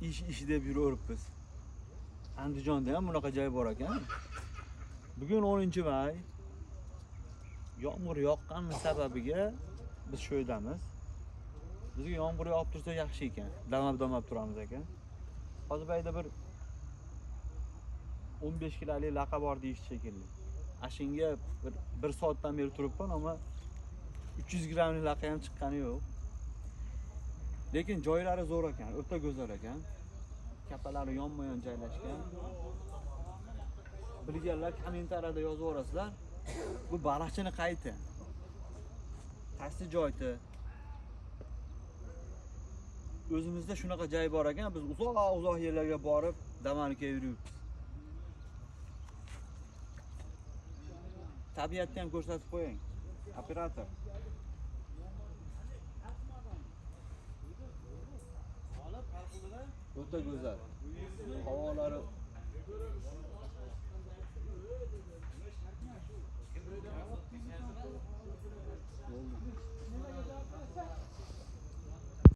ish deb yuraveribmiz. Andijonda ham bunaqa joy bor ekan. Bugun 10-may. Yomg'ir yoqqani sababiga biz shu yerdamiz. Bizga yomg'ir yog'ib tursa yaxshi ekan. Damab turamiz ekan. Hozir bayda bir 15 kilolik laqa bor deyish shekilli. Ashinga bir soatdan beri turibman, ammo 300 grammlik laqa ham chiqqani yo'q. Lekin joylari zo'r ekan, o'ta go'zal ekan. Kapalari yonma-yon joylashgan. Bilganlar kommentariyada yozib o'rasizlar. Bu baliqchini qayti. Qaysi joyda? O'zimizda shunaqa joy bor ekan, biz uzoq yerlarga borib damarga yuribmiz. Tabiatni ham ko'rsatib qo'ying. Operator. O'ta go'zal.